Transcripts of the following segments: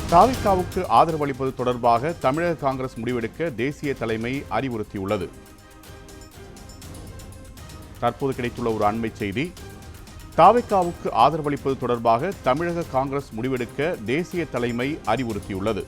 தாவிகாவுக்கு ஆதரவு அளிப்பது தொடர்பாக தமிழக காங்கிரஸ் முடிவெடுக்க தேசிய தலைமை அறிவுறுத்தியுள்ளது. தற்போது கிடைத்துள்ள ஒரு அண்மை செய்தி. தாவிகாவுக்கு ஆதரவளிப்பது தொடர்பாக தமிழக காங்கிரஸ் முடிவெடுக்க தேசிய தலைமை அறிவுறுத்தியுள்ளது.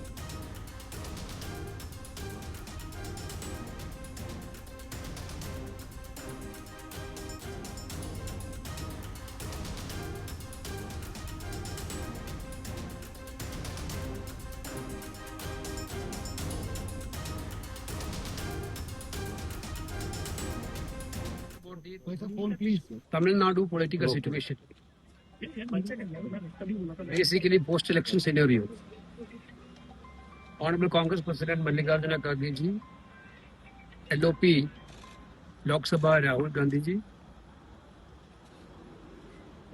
Tamil Nadu political situation. Basically, post-election scenario. Honorable Congress President Mallikarjuna Kharge ji, LOP, Lok Sabha Rahul Gandhi ji,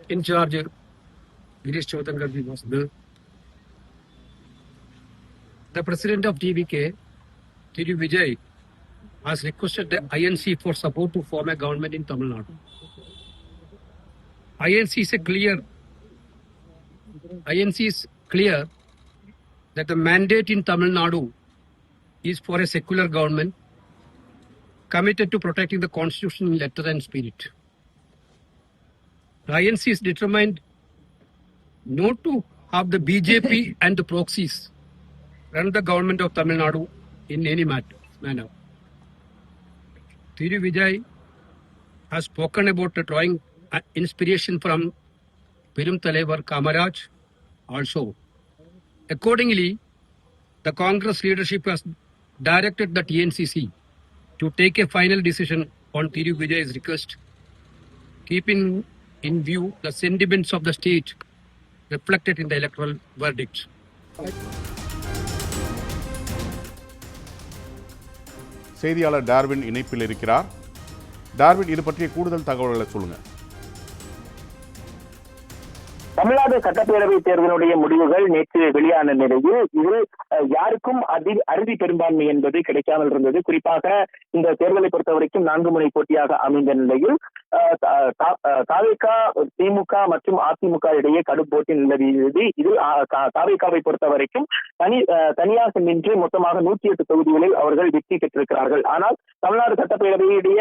in charge Girish Choudhary ji was there. The President of TVK, Thiru Vijay, has requested the INC for support to form a government in Tamil Nadu. INC is clear that the mandate in Tamil Nadu is for a secular government committed to protecting the constitution in letter and spirit. The INC is determined not to have the BJP and the proxies run the government of Tamil Nadu in any manner. Thiru Vijay has spoken about drawing inspiration from Perum Thalaivar Kamaraj also. Accordingly, the Congress leadership has directed the TNCC to take a final decision on Thiru Vijay's request, keeping in view the sentiments of the state reflected in the electoral verdict. செய்தியாளர் Darwin இணைப்பில் இருக்கிறார். Darwin, இது பற்றிய கூடுதல் தகவல்களை சொல்லுங்க. தமிழ்நாடு சட்டப்பேரவை தேர்தலுடைய முடிவுகள் நேற்று வெளியான நிலையில் இதில் யாருக்கும் அறுதி பெரும்பான்மை என்பது கிடைக்காமல் இருந்தது. குறிப்பாக இந்த தேர்தலை பொறுத்தவரைக்கும் 4 முனை போட்டியாக அமைந்த நிலையில் தாவேக, திமுக மற்றும் அதிமுக இடையே கடும் போட்டி நிலவியது. இதில் தாவேகாவை பொறுத்த வரைக்கும் தனியாக நின்று மொத்தமாக 108 தொகுதிகளில் அவர்கள் வெற்றி பெற்றிருக்கிறார்கள். ஆனால் தமிழ்நாடு சட்டப்பேரவையுடைய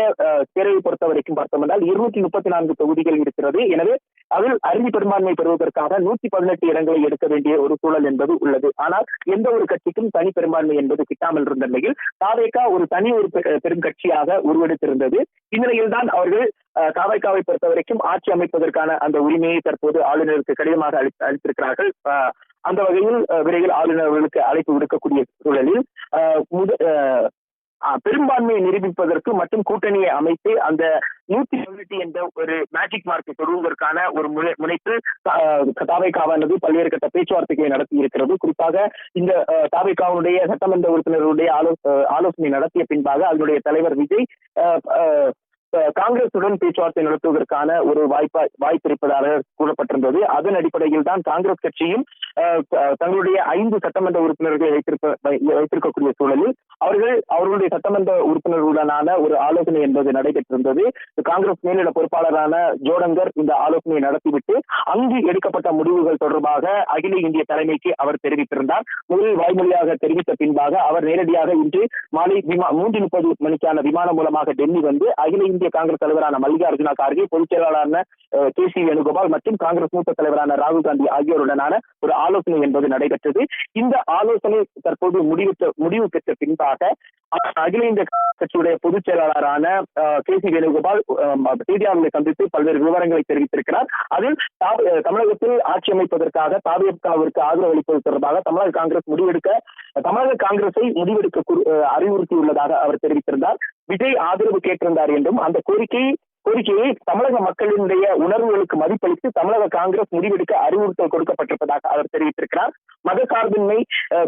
தேர்தலை பொறுத்த வரைக்கும் பார்த்தோம்னால் 234 தொகுதிகள் இருக்கிறது. எனவே அதில் அறுதி பெரும்பான்மை பெறுவதற்காக 118 இடங்களை எடுக்க வேண்டிய ஒரு சூழல் என்பது உள்ளது. ஆனால் எந்த ஒரு கட்சிக்கும் தனி பெரும்பான்மை என்பது கிட்டாமல் இருந்த நிலையில் தாவேகா ஒரு தனி ஒரு பெரும் கட்சியாக உருவெடுத்திருந்தது. இந்நிலையில் தான் அவர்கள் தாவேகாவை பொறுத்த வரைக்கும் ஆட்சி அமைப்பதற்கான அந்த உரிமையை தற்போது ஆளுநருக்கு கடிதமாக அளித்திருக்கிறார்கள். அந்த வகையில் விரைவில் ஆளுநர்களுக்கு அழைப்பு விடுக்கக்கூடிய சூழலில் பெரும்பான்மையை நிரூபிப்பதற்கு மற்றும் கூட்டணியை அமைத்து அந்த 118 என்ற ஒரு மேஜிக் மார்க்கை தொடுவதற்கான ஒரு முனைப்பு தாவேகாவானது பல்வேறு கட்ட பேச்சுவார்த்தைகளை நடத்தி இருக்கிறது. குறிப்பாக இந்த தாவேகாவுடைய சட்டமன்ற உறுப்பினர்களுடைய ஆலோசனை நடத்திய பின்பாக அதனுடைய தலைவர் விஜய் காங்கிரசுடன் பேச்சுவார்த்தை நடத்துவதற்கான ஒரு வாய்ப்பு இருப்பதாக கூறப்பட்டிருந்தது. அதன் அடிப்படையில் தான் காங்கிரஸ் கட்சியும் தங்களுடைய 5 சட்டமன்ற உறுப்பினர்களை வைத்திருக்கக்கூடிய சூழலில் அவர்களுடைய சட்டமன்ற உறுப்பினர்களுடனான ஒரு ஆலோசனை என்பது நடைபெற்றிருந்தது. காங்கிரஸ் மேலிட பொறுப்பாளரான ஜோடங்கர் இந்த ஆலோசனையை நடத்திவிட்டு அங்கு எடுக்கப்பட்ட முடிவுகள் தொடர்பாக அகில இந்திய தலைமைக்கு அவர் தெரிவித்திருந்தார். முதலில் வாய்மொழியாக தெரிவித்த பின்பாக அவர் நேரடியாக இன்று மாலை 3:30 மணிக்கான விமானம் மூலமாக டெல்லி வந்து அகில இந்திய காங்கிரஸ் தலைவரான மல்லிகார்ஜுன கார்கே, பொதுச் செயலாளரான KC வேணுகோபால் மற்றும் காங்கிரஸ் மூத்த தலைவரான ராகுல் காந்தி ஆகியோருடனான ஒரு ஆலோசனை என்பது நடைபெற்றது. இந்த ஆலோசனை தற்போது முடிவு பெற்ற பின்பாக அகில இந்திய கட்சியுடைய பொதுச் செயலாளரான KC வேணுகோபால் செய்தியாளர்களை சந்தித்து பல்வேறு விவரங்களை தெரிவித்திருக்கிறார். அதில் தமிழகத்தில் ஆட்சி அமைப்பதற்காக தாவேகாவிற்கு ஆதரவு அளிப்பது தொடர்பாக தமிழக காங்கிரஸை முடிவெடுக்க அறிவுறுத்தியுள்ளதாக அவர் தெரிவித்திருந்தார். விஜய் ஆதரவு கேட்டிருந்தார் என்றும் அந்த கோரிக்கையை தமிழக மக்களினுடைய உணர்வுகளுக்கு மதிப்பளித்து தமிழக காங்கிரஸ் முடிவெடுக்க அறிவுறுத்தல் கொடுக்கப்பட்டிருப்பதாக அவர் தெரிவித்திருக்கிறார். மதசார்பின்மை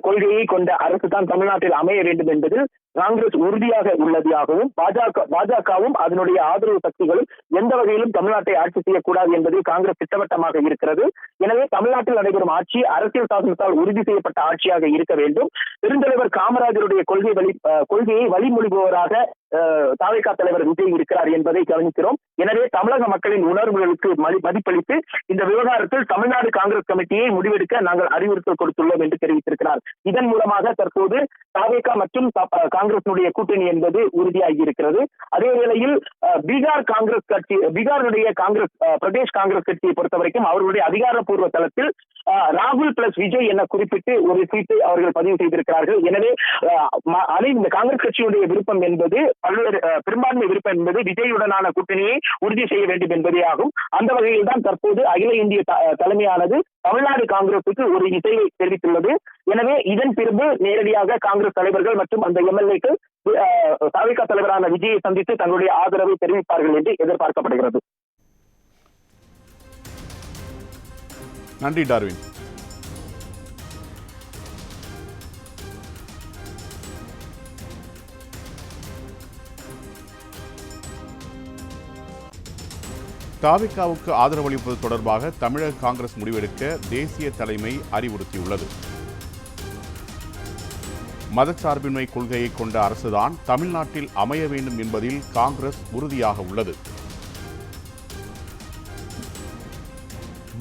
கொள்கையை கொண்ட அரசு தான் தமிழ்நாட்டில் அமைய வேண்டும் என்பதில் காங்கிரஸ் உறுதியாக உள்ளதாகவும் பாஜகவும் அதனுடைய ஆதரவு சக்திகளும் எந்த வகையிலும் தமிழ்நாட்டை ஆட்சி செய்யக்கூடாது என்பதில் காங்கிரஸ் திட்டவட்டமாக இருக்கிறது. எனவே தமிழ்நாட்டில் நடைபெறும் ஆட்சி அரசியல் சாசனத்தால் உறுதி செய்யப்பட்ட ஆட்சியாக இருக்க வேண்டும். பெருந்தலைவர் காமராஜருடைய கொள்கையை வழிமொழிபவராக தாவேகா தலைவர் விஜய் இருக்கிறார் என்பதை கவனிக்கிறோம். எனவே தமிழக மக்களின் உணர்வுகளுக்கு மதிப்பளித்து இந்த விவகாரத்தில் தமிழ்நாடு காங்கிரஸ் கமிட்டியை முடிவெடுக்க நாங்கள் அறிவுறுத்தல் கொடுத்துள்ளோம் என்று தெரிவித்திருக்கிறார். இதன் மூலமாக தற்போது தாவேகா மற்றும் காங்கிரசுடைய கூட்டணி என்பது உறுதியாகி இருக்கிறது. அதே வேளையில் பீகாருடைய காங்கிரஸ் பிரதேஷ் காங்கிரஸ் கட்சியை பொறுத்தவரைக்கும் அவர்களுடைய அதிகாரப்பூர்வ தளத்தில் ராகுல் பிளஸ் விஜய் என குறிப்பிட்டு ஒரு சீட்டை அவர்கள் பதிவு செய்திருக்கிறார்கள். எனவே இந்த காங்கிரஸ் கட்சியுடைய விருப்பம் என்பது பெரும்பான்மை விருப்பம் என்பது விஜயுடனான கூட்டணியை உறுதி செய்ய வேண்டும் என்பதே ஆகும். அந்த வகையில் தான் தற்போது அகில இந்திய தலைமையானது தமிழ்நாடு காங்கிரசுக்கு ஒரு இசையை தெரிவித்துள்ளது. எனவே இதன் பிறகு நேரடியாக காங்கிரஸ் தலைவர்கள் மற்றும் அந்த எம்எல்ஏக்கள் தாவேகா தலைவரான விஜயை சந்தித்து தங்களுடைய ஆதரவை தெரிவிப்பார்கள் என்று எதிர்பார்க்கப்படுகிறது. நன்றி டார்வின். தாவேகாவுக்கு ஆதரவளிப்பது தொடர்பாக தமிழக காங்கிரஸ் முடிவெடுக்க தேசிய தலைமை அறிவுறுத்தியுள்ளது. மதச்சார்பின்மை கொள்கையை கொண்ட அரசுதான் தமிழ்நாட்டில் அமைய வேண்டும் என்பதில் காங்கிரஸ் உறுதியாக உள்ளது.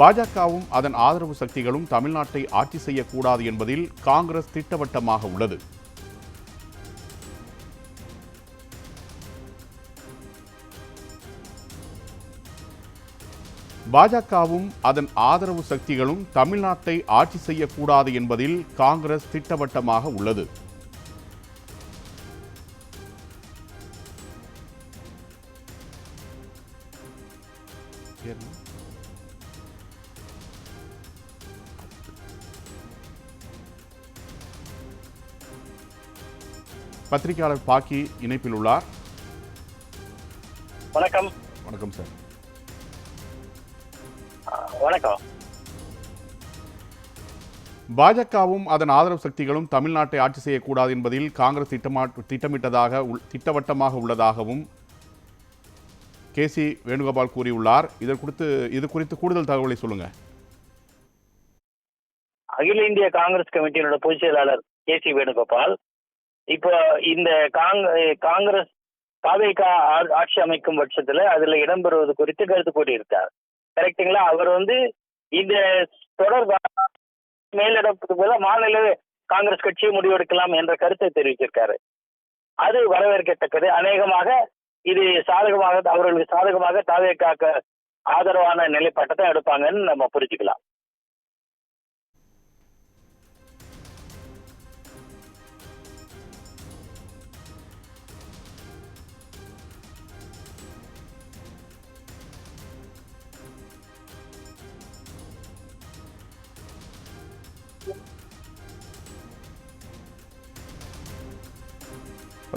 பாஜகவும் அதன் ஆதரவு சக்திகளும் தமிழ்நாட்டை ஆட்சி செய்யக்கூடாது என்பதில் காங்கிரஸ் திட்டவட்டமாக உள்ளது. பாஜகவும் அதன் ஆதரவு சக்திகளும் தமிழ்நாட்டை ஆட்சி செய்யக்கூடாது என்பதில் காங்கிரஸ் திட்டவட்டமாக உள்ளது. பத்திரிகையாளர் பாக்கி இணைப்பில் உள்ளார். வணக்கம். வணக்கம் சார். வணக்கம். பாஜகவும் அதன் ஆதரவு சக்திகளும் தமிழ்நாட்டை ஆட்சி செய்யக்கூடாது என்பதில் காங்கிரஸ் திட்டவட்டமாக உள்ளதாகவும் கேசி வேணுகோபால் கூறியுள்ளார். இது குறித்து கூடுதல் தகவலை சொல்லுங்க. அகில இந்திய காங்கிரஸ் கமிட்டியினோட பொதுச் செயலாளர் கேசி வேணுகோபால் இப்போ இந்த காங்கிரஸ் தாவேகா ஆட்சி அமைக்கும் பட்சத்துல அதுல இடம்பெறுவது குறித்து கருத்து கூறியிருக்கார். கரெக்டுங்களா? அவர் இந்த தொடர்பாக மேலிடத்துக்கு பதிலாக மாநில காங்கிரஸ் கட்சியை முடிவெடுக்கலாம் என்ற கருத்தை தெரிவிச்சிருக்காரு. அது வரவேற்கத்தக்கது. அநேகமாக இது அவர்களுக்கு சாதகமாக தாவேகாக்கு ஆதரவான நிலைப்பாட்டத்தை எடுப்பாங்கன்னு நம்ம புரிஞ்சுக்கலாம்.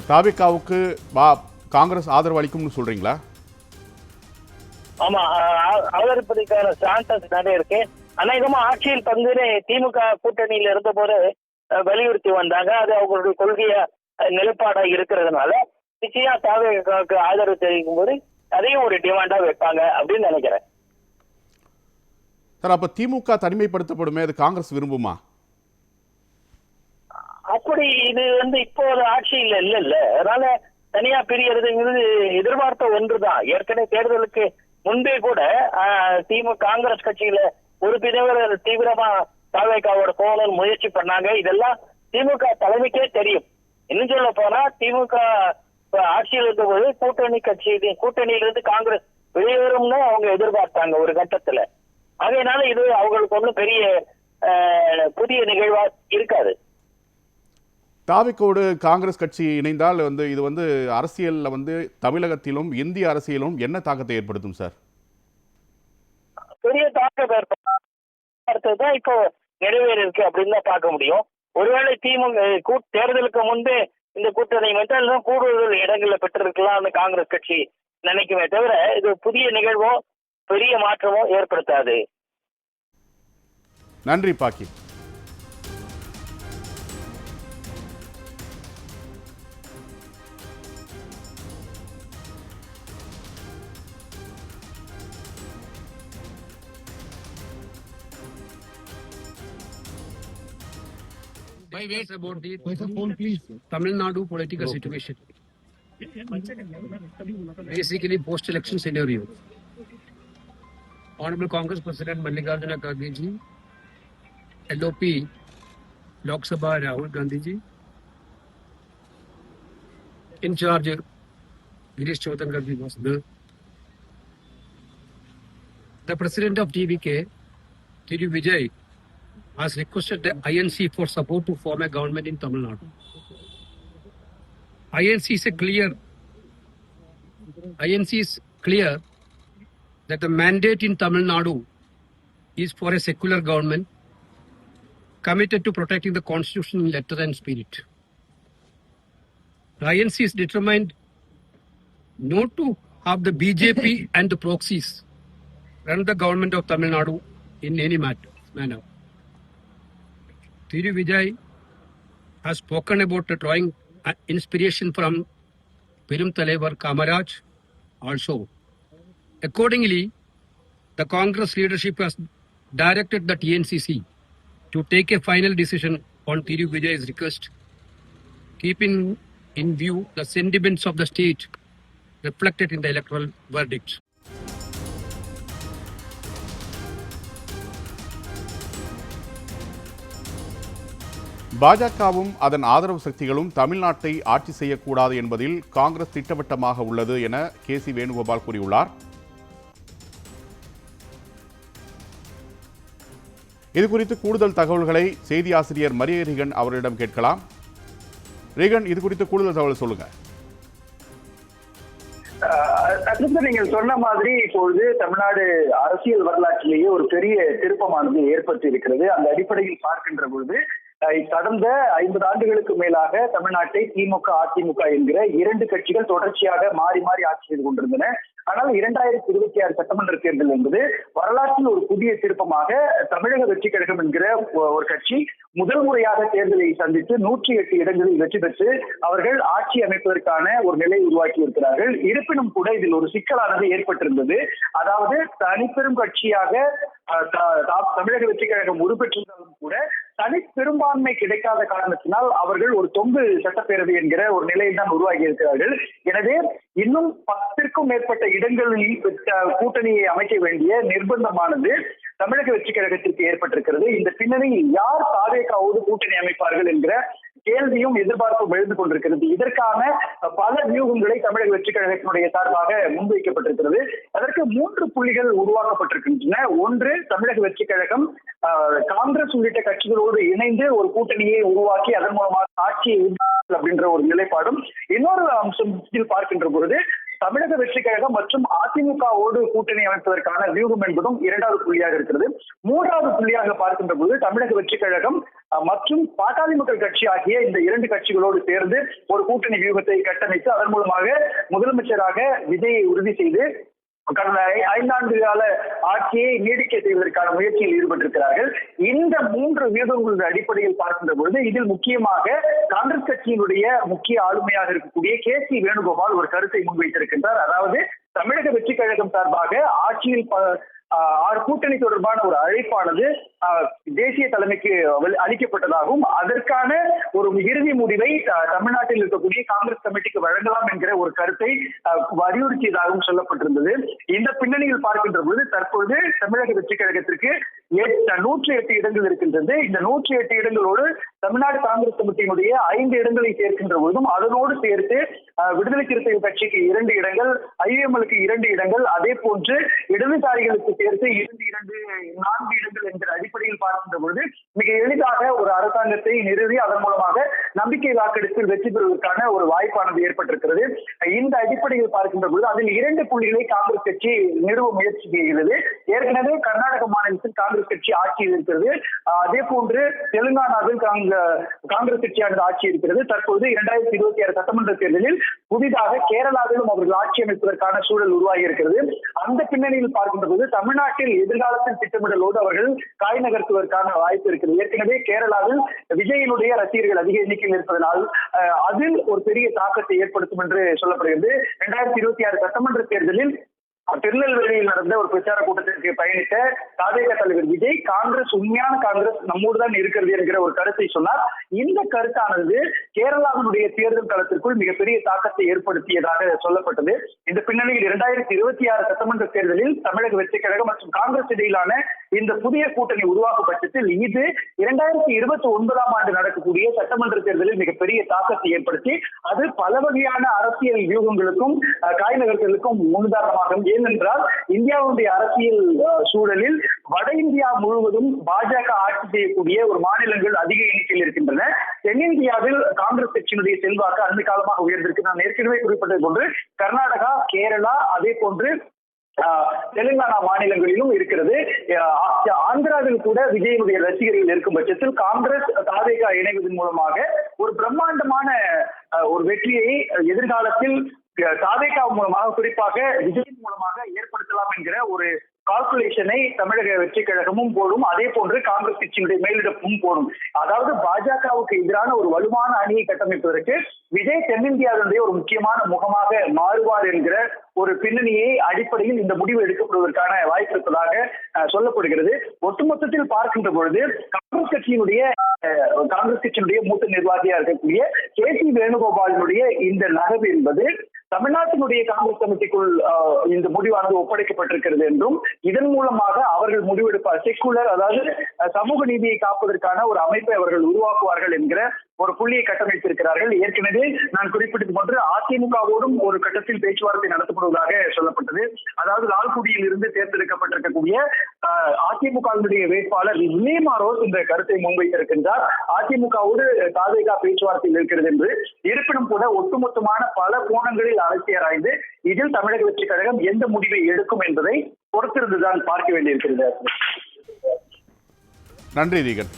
தாவேகாவுக்கு காங்கிரஸ் ஆதரவு அளிக்கும்னு சொல்றீங்களா? ஆமா, ஆதரிப்பதற்கான சான்சஸ் நிறைய இருக்கு. அநேகமா ஆட்சியில் பங்குன்னு திமுக கூட்டணியில இருந்த போது வலியுறுத்தி வந்தாங்க. அது அவங்களுடைய கொள்கைய நிலைப்பாடா இருக்கிறதுனால நிச்சயம் தாவேகாவுக்கு ஆதரவு தெரிவிக்கும் போது அதையும் ஒரு டிமாண்டா வைப்பாங்க அப்படின்னு நினைக்கிறேன். சார், அப்ப திமுக தனிமைப்படுத்தப்படுமே, அது காங்கிரஸ் விரும்புமா? அப்படி இது இப்போ ஆட்சியில் இல்ல, அதனால தனியா பிரியறதுங்கிறது எதிர்பார்த்த ஒன்றுதான். ஏற்கனவே தேர்தலுக்கு முன்பே கூட காங்கிரஸ் கட்சியில ஒரு பிரிவர் தீவிரமா தாவேகாவோட போகணும்னு முயற்சி பண்ணாங்க. இதெல்லாம் திமுக தலைமைக்கே தெரியும். இன்னும் சொல்ல போனா திமுக ஆட்சியில் இருந்தபோது கூட்டணியிலிருந்து காங்கிரஸ் வெளியேறும்னு அவங்க எதிர்பார்த்தாங்க ஒரு கட்டத்துல. அதனால இது அவங்களுக்கு ஒன்றும் பெரிய புதிய நிகழ்வா இருக்காது. தாவேகாவோடு காங்கிரஸ் கட்சி இணைந்தால் இது அரசியல்ல தமிழகத்திலும் இந்திய அரசியலும் என்ன தாக்கத்தை ஏற்படுத்தும் சார்? பெரிய தாக்கம் ஏற்படுத்துதான் இப்போ நிறைவேறி இருக்கு அப்படின்னு தான் பார்க்க முடியும். ஒருவேளை திமுக தேர்தலுக்கு முன்பே இந்த கூட்டணி வந்தால் கூடுதல் இடங்களை பெற்றிருக்கலாம்னு காங்கிரஸ் கட்சி நினைக்குமே தவிர இது புதிய நிகழ்வோ பெரிய மாற்றமோ ஏற்படுத்தாது. நன்றி பாக்கி. About the Tamil Nadu political situation. Basically, post-election scenario. Honorable Congress President Mallikarjuna Kharge ji, LOP Lok Sabha Rahul Gandhi ji, in charge Girish Choudhary ji was there. The president of TVK, Thiru Vijay, has requested the INC for support to form a government in Tamil Nadu. INC is clear that the mandate in Tamil Nadu is for a secular government committed to protecting the constitution in letter and spirit. The INC is determined not to have the BJP and the proxies run the government of Tamil Nadu in any manner. Thiru Vijay has spoken about drawing inspiration from Perum Thalaivar Kamaraj also. Accordingly, the Congress leadership has directed the TNCC to take a final decision on Thiru Vijay's request, keeping in view the sentiments of the state reflected in the electoral verdict. பாஜகவும் அதன் ஆதரவு சக்திகளும் தமிழ்நாட்டை ஆட்சி செய்யக்கூடாது என்பதில் காங்கிரஸ் திட்டவட்டமாக உள்ளது என கே.சி. வேணுகோபால் கூறியுள்ளார். இதுகுறித்து கூடுதல் தகவல்களை செய்தி ஆசிரியர் மரிய ரீகன் அவரிடம் கேட்கலாம். ரீகன், இது குறித்து கூடுதல் தகவல் சொல்லுங்க. நீங்கள் சொன்ன மாதிரி இப்பொழுது தமிழ்நாடு அரசியல் வரலாற்றிலேயே ஒரு பெரிய திருப்பமானது ஏற்பட்டு இருக்கிறது. அந்த அடிப்படையில் பார்க்கின்ற பொழுது கடந்த 50 ஆண்டுகளுக்கு மேலாக தமிழ்நாட்டை திமுக, அதிமுக என்கிற இரண்டு கட்சிகள் தொடர்ச்சியாக மாறி மாறி ஆட்சி செய்து கொண்டிருந்தன. ஆனால் 2026 சட்டமன்ற தேர்தல் என்பது வரலாற்றில் ஒரு புதிய திருப்பமாக தமிழக வெற்றி கழகம் என்கிற ஒரு கட்சி முதல் முறையாக தேர்தலை சந்தித்து 108 இடங்களில் வெற்றி பெற்று அவர்கள் ஆட்சி அமைப்பதற்கான ஒரு நிலை உருவாக்கி இருக்கிறார்கள். இருப்பினும் கூட இதில் ஒரு சிக்கலானது ஏற்பட்டிருந்தது. அதாவது தனிப்பெரும் கட்சியாக தமிழக வெற்றி கழகம் உருப்பெற்றிருந்தாலும் கூட தனி பெரும்பான்மை கிடைக்காத காரணத்தினால் அவர்கள் ஒரு தொங்கு சட்டப்பேரவை என்கிற ஒரு நிலையில் தான் உருவாகி இருக்கிறார்கள். எனவே இன்னும் 10க்கும் மேற்பட்ட இடங்களில் கூட்டணியை அமைக்க வேண்டிய நிர்பந்தமானது தமிழக வெற்றி கழகத்திற்கு ஏற்பட்டிருக்கிறது. இந்த பின்னணியில் யார் தாவேகாவோடு கூட்டணி அமைப்பார்கள் என்கிற கேள்வியும் எதிர்பார்ப்பும் எழுந்து கொண்டிருக்கிறது. இதற்கான பல வியூகங்களை தமிழக வெற்றி கழகத்தினுடைய சார்பாக முன்வைக்கப்பட்டிருக்கிறது. அதற்கு 3 புள்ளிகள் உருவாக்கப்பட்டிருக்கின்றன. ஒன்று, தமிழக வெற்றி கழகம் காங்கிரஸ் உள்ளிட்ட கட்சிகளோடு இணைந்து ஒரு கூட்டணியை உருவாக்கி அதன் மூலமாக ஆட்சியை அப்படின்ற ஒரு நிலைப்பாடும். இன்னொரு அம்சம் பார்க்கின்ற பொழுது தமிழக வெற்றி கழகம் மற்றும் அதிமுகவோடு கூட்டணி அமைப்பதற்கான வியூகம் என்பதும் 2வது புள்ளியாக இருக்கிறது. 3வது புள்ளியாக பார்க்கின்ற போது தமிழக வெற்றி கழகம் மற்றும் பாட்டாளி மக்கள் கட்சி ஆகிய இந்த 2 கட்சிகளோடு சேர்ந்து ஒரு கூட்டணி வியூகத்தை கட்டமைத்து அதன் மூலமாக முதலமைச்சராக விஜயை உறுதி செய்து கடந்த 5 ஆண்டு கால ஆட்சியை நீடிக்க செய்வதற்கான முயற்சியில் ஈடுபட்டிருக்கிறார்கள். இந்த 3 வியூகங்களின் அடிப்படையில் பார்க்கின்ற பொழுது இதில் முக்கியமாக காங்கிரஸ் கட்சியினுடைய முக்கிய ஆளுமையாக இருக்கக்கூடிய கே.சி. வேணுகோபால் ஒரு கருத்தை முன்வைத்திருக்கின்றார். அதாவது தமிழக வெற்றி கழகம் சார்பாக ஆட்சியில் கூட்டணி தொடர்பான ஒரு அழைப்பானது தேசிய தலைமைக்கு அளிக்கப்பட்டதாகவும் அதற்கான ஒரு இறுதி முடிவை தமிழ்நாட்டில் இருக்கக்கூடிய காங்கிரஸ் கமிட்டிக்கு வழங்கலாம் என்கிற ஒரு கருத்தை வலியுறுத்தியதாகவும் சொல்லப்பட்டிருந்தது. இந்த பின்னணியில் பார்க்கின்ற பொழுது தற்பொழுது தமிழக வெற்றி கழகத்திற்கு 108 இடங்கள் இருக்கின்றது. இந்த 108 இடங்களோடு தமிழ்நாடு காங்கிரஸ் கமிட்டியினுடைய 5 இடங்களை சேர்க்கின்ற பொழுதும் அதனோடு சேர்த்து விடுதலை சிறுத்தைகள் கட்சிக்கு 2 இடங்கள், ஐஎம்எலுக்கு 2 இடங்கள், அதே போன்று இடதுசாரிகளுக்கு சேர்த்து 4 இடங்கள் என்கிற அடிப்படையில் பார்க்கின்ற பொழுது மிக எளிதாக ஒரு அரசாங்கத்தை நிறுவி அதன் மூலமாக நம்பிக்கை வாக்கெடுப்பில் வெற்றி பெறுவதற்கான ஒரு வாய்ப்பானது ஏற்பட்டிருக்கிறது. இந்த அடிப்படையில் பார்க்கின்ற பொழுது அதில் 2 புள்ளிகளை காங்கிரஸ் கட்சி நிறுவ முயற்சி செய்கிறது. ஏற்கனவே கர்நாடக மாநிலத்தில் காங்கிரஸ் கட்சி ஆட்சியில் இருக்கிறது. அதே போன்று தெலுங்கானாவில் காங்கிரஸ் கட்சியானது ஆட்சி இருக்கிறது. தற்போது 2026 சட்டமன்ற தேர்தலில் புதிதாக கேரளாவிலும் அவர்கள் ஆட்சி அமைப்பதற்கான சூழல் உருவாகி இருக்கிறது. அந்த பின்னணியில் பார்க்கின்ற போது தமிழ்நாட்டில் எதிர்காலத்தில் திட்டமிடலோடு அவர்கள் காய் நகர்த்துவதற்கான வாய்ப்பு இருக்கிறது. ஏற்கனவே கேரளாவில் விஜயினுடைய ரசிகர்கள் அதிக எண்ணிக்கையில் இருப்பதனால் அதில் ஒரு பெரிய தாக்கத்தை ஏற்படுத்தும் என்று சொல்லப்படுகிறது. 2026 சட்டமன்ற தேர்தலில் திருநெல்வேலியில் நடந்த ஒரு பிரச்சார கூட்டத்திற்கு பயணித்த தாவேகா தலைவர் விஜய், காங்கிரஸ் உண்மையான காங்கிரஸ் நம்மோடு தான் இருக்கிறது என்கிற ஒரு கருத்தை சொன்னார். இந்த கருத்தானது கேரளாவினுடைய தேர்தல் களத்திற்குள் மிகப்பெரிய தாக்கத்தை ஏற்படுத்தியதாக சொல்லப்பட்டது. இந்த பின்னணியில் 2026 சட்டமன்ற தேர்தலில் தமிழக வெற்றி கழகம் மற்றும் காங்கிரஸ் இடையிலான இந்த புதிய கூட்டணி உருவாக்கும் பட்சத்தில் இது 2029ஆம் ஆண்டு நடக்கக்கூடிய சட்டமன்ற தேர்தலில் மிகப்பெரிய தாக்கத்தை ஏற்படுத்தி அது பல வகையான அரசியல் வியூகங்களுக்கும் காய் நகர்த்தலுக்கும் முன்னுதாரணமாகும். ஏனென்றால் இந்தியாவுடைய அரசியல் சூழலில் வட இந்தியா முழுவதும் பாஜக ஆட்சி செய்யக்கூடிய ஒரு மாநிலங்கள் அதிக எண்ணிக்கையில் இருக்கின்றன. தென்னிந்தியாவில் காங்கிரஸ் கட்சியினுடைய செல்வாக்கு அண்மை காலமாக உயர்ந்திருக்கு. நான் ஏற்கனவே குறிப்பிட்டது போன்று கர்நாடகா, கேரளா, அதே போன்று தெலுங்கானா மாநிலங்களிலும் இருக்கிறது. ஆந்திராவில் கூட விஜயனுடைய ரசிகர்கள் இருக்கும் பட்சத்தில் காங்கிரஸ் தாவேகா இணைவதன் மூலமாக ஒரு பிரம்மாண்டமான ஒரு வெற்றியை எதிர்காலத்தில் தாவேகா மூலமாக, குறிப்பாக விஜயின் மூலமாக ஏற்படுத்தலாம் என்கிற ஒரு கால்குலேஷனை தமிழக வெற்றி கழகமும் போடும். அதே போன்று காங்கிரஸ் கட்சியினுடைய மேலிடப்பும் போடும். அதாவது பாஜகவுக்கு எதிரான ஒரு வலுவான அணியை கட்டமைப்பதற்கு விஜய் தென்னிந்தியாவினுடைய ஒரு முக்கியமான முகமாக மாறுவார் என்கிற ஒரு பின்னணியை அடிப்படையில் இந்த முடிவு எடுக்கப்படுவதற்கான வாய்ப்பு இருப்பதாக சொல்லப்படுகிறது. ஒட்டுமொத்தத்தில் பார்க்கின்ற பொழுது காங்கிரஸ் கட்சியினுடைய மூத்த நிர்வாகியா இருக்கக்கூடிய கே.சி. வேணுகோபாலினுடைய இந்த நகர்வு என்பது தமிழ்நாட்டினுடைய காங்கிரஸ் கமிட்டிக்குள் இந்த முடிவானது ஒப்படைக்கப்பட்டிருக்கிறது என்றும் இதன் மூலமாக அவர்கள் முடிவெடுப்பார், செக்குலர், அதாவது சமூக நீதியை காப்பதற்கான ஒரு அமைப்பை அவர்கள் உருவாக்குவார்கள் என்கிற ஒரு புள்ளியை கட்டமைத்திருக்கிறார்கள். ஏற்கனவே நான் குறிப்பிட்டது போன்று அதிமுகவோடும் ஒரு கட்டத்தில் பேச்சுவார்த்தை நடத்தப்படுவதாக சொல்லப்பட்டது. அதாவது லால்குடியில் இருந்து தேர்ந்தெடுக்கப்பட்டிருக்கக்கூடிய அதிமுகவினுடைய வேட்பாளர் வினய் ரோஸ் இந்த கருத்தை முன்வைத்திருக்கின்றார். அதிமுகவோடு தாவேகா பேச்சுவார்த்தையில் இருக்கிறது என்று. இருப்பினும் கூட ஒட்டுமொத்தமான பல கோணங்களில் அரசியராய்ந்து இதில் தமிழக வெற்றி கழகம் எந்த முடிவை எடுக்கும் என்பதை பொறுத்திருந்துதான் பார்க்க வேண்டியிருக்கிறது. நன்றி ரீகன்.